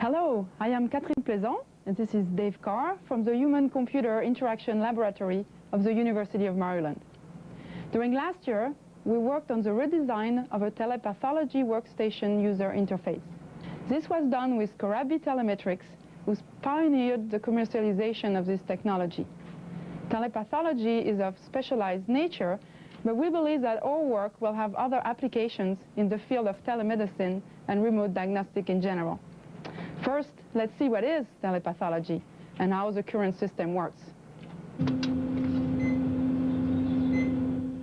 Hello, I am Catherine Plaisant, and this is Dave Carr from the Human-Computer Interaction Laboratory of the University of Maryland. During last year, we worked on the redesign of a telepathology workstation user interface. This was done with Carr Telemetrics, who pioneered the commercialization of this technology. Telepathology is of specialized nature, but we believe that our work will have other applications in the field of telemedicine and remote diagnostic in general. First, let's see what is telepathology and how the current system works.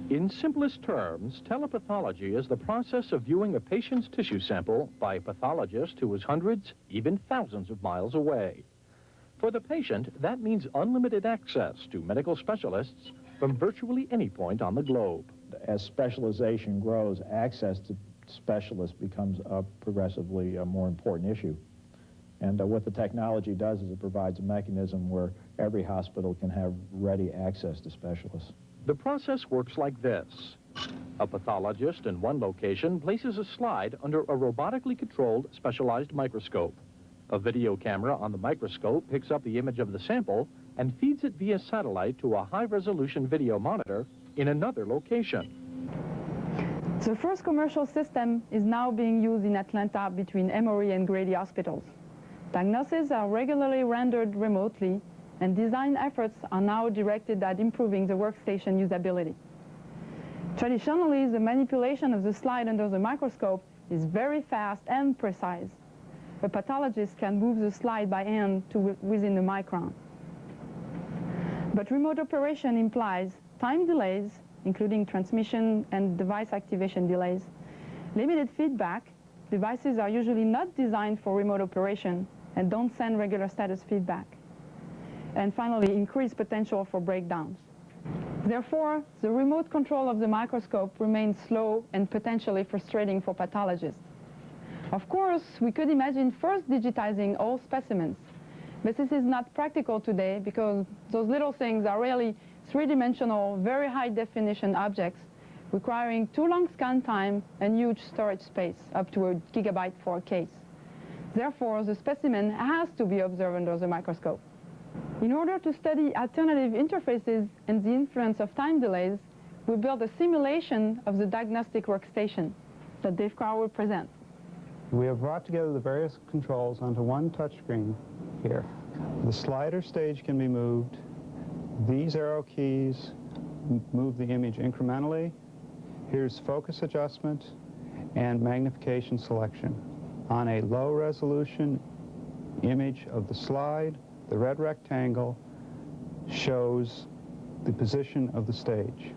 In simplest terms, telepathology is the process of viewing a patient's tissue sample by a pathologist who is hundreds, even thousands of miles away. For the patient, that means unlimited access to medical specialists from virtually any point on the globe. As specialization grows, access to specialists becomes a progressively more important issue. And what the technology does is it provides a mechanism where every hospital can have ready access to specialists. The process works like this. A pathologist in one location places a slide under a robotically controlled specialized microscope. A video camera on the microscope picks up the image of the sample and feeds it via satellite to a high-resolution video monitor in another location. The first commercial system is now being used in Atlanta between Emory and Grady hospitals. Diagnoses are regularly rendered remotely, and design efforts are now directed at improving the workstation usability. Traditionally, the manipulation of the slide under the microscope is very fast and precise. A pathologist can move the slide by hand to within a micron. But remote operation implies time delays, including transmission and device activation delays, limited feedback. Devices are usually not designed for remote operation and don't send regular status feedback. And finally, increased potential for breakdowns. Therefore, the remote control of the microscope remains slow and potentially frustrating for pathologists. Of course, we could imagine first digitizing all specimens, but this is not practical today because those little things are really three-dimensional, very high-definition objects requiring too long scan time and huge storage space, up to a gigabyte for a case. Therefore, the specimen has to be observed under the microscope. In order to study alternative interfaces and the influence of time delays, we built a simulation of the diagnostic workstation that Dave Carr will present. We have brought together the various controls onto one touchscreen here. The slider stage can be moved. These arrow keys move the image incrementally. Here's focus adjustment and magnification selection. On a low-resolution image of the slide, the red rectangle shows the position of the stage.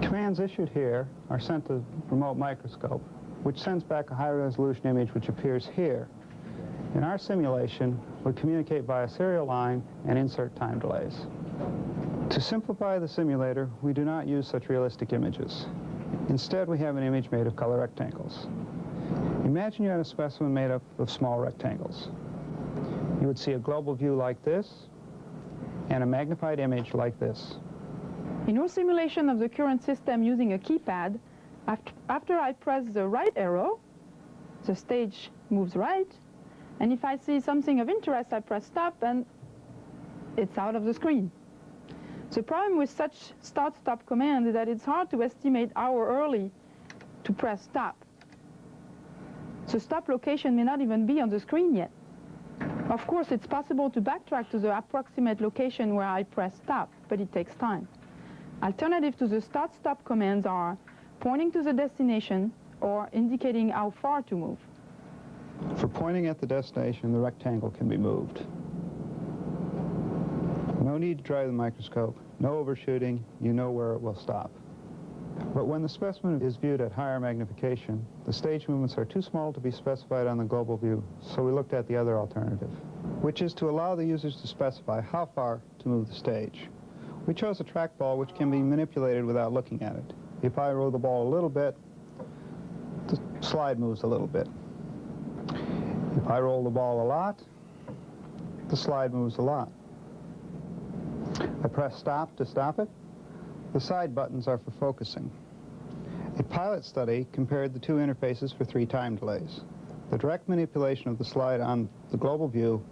Commands issued here are sent to the remote microscope, which sends back a high-resolution image which appears here. In our simulation, we communicate via serial line and insert time delays. To simplify the simulator, we do not use such realistic images. Instead, we have an image made of color rectangles. Imagine you had a specimen made up of small rectangles. You would see a global view like this and a magnified image like this. In our simulation of the current system using a keypad, after I press the right arrow, the stage moves right, and if I see something of interest, I press stop and it's out of the screen. The problem with such start-stop command is that it's hard to estimate how early to press stop. The stop location may not even be on the screen yet. Of course, it's possible to backtrack to the approximate location where I press stop, but it takes time. Alternative to the start-stop commands are pointing to the destination or indicating how far to move. For pointing at the destination, the rectangle can be moved. No need to drive the microscope, no overshooting, you know where it will stop. But when the specimen is viewed at higher magnification, the stage movements are too small to be specified on the global view, so we looked at the other alternative, which is to allow the users to specify how far to move the stage. We chose a trackball which can be manipulated without looking at it. If I roll the ball a little bit, the slide moves a little bit. If I roll the ball a lot, the slide moves a lot. I press stop to stop it. The side buttons are for focusing. A pilot study compared the two interfaces for 3 time delays. The direct manipulation of the slide on the global view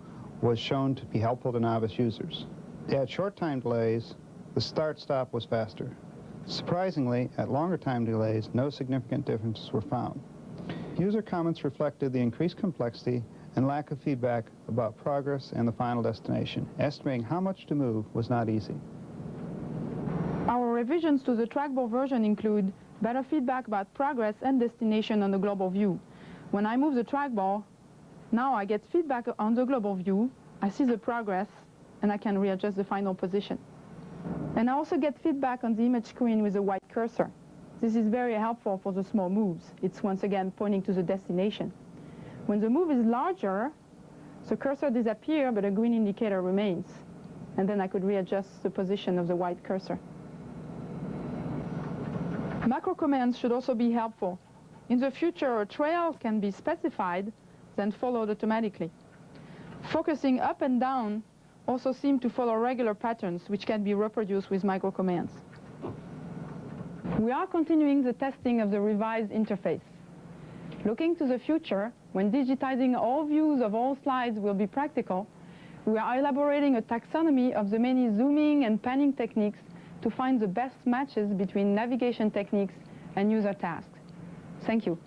was shown to be helpful to novice users. At short time delays, the start-stop was faster. Surprisingly, at longer time delays, no significant differences were found. User comments reflected the increased complexity and lack of feedback about progress and the final destination. Estimating how much to move was not easy. Our revisions to the trackball version include better feedback about progress and destination on the global view. When I move the trackball, now I get feedback on the global view, I see the progress, and I can readjust the final position. And I also get feedback on the image screen with a white cursor. This is very helpful for the small moves. It's once again pointing to the destination. When the move is larger, the cursor disappears, but a green indicator remains. And then I could readjust the position of the white cursor. Macro commands should also be helpful. In the future, a trail can be specified, then followed automatically. Focusing up and down also seem to follow regular patterns, which can be reproduced with micro commands. We are continuing the testing of the revised interface. Looking to the future, when digitizing all views of all slides will be practical, we are elaborating a taxonomy of the many zooming and panning techniques to find the best matches between navigation techniques and user tasks. Thank you.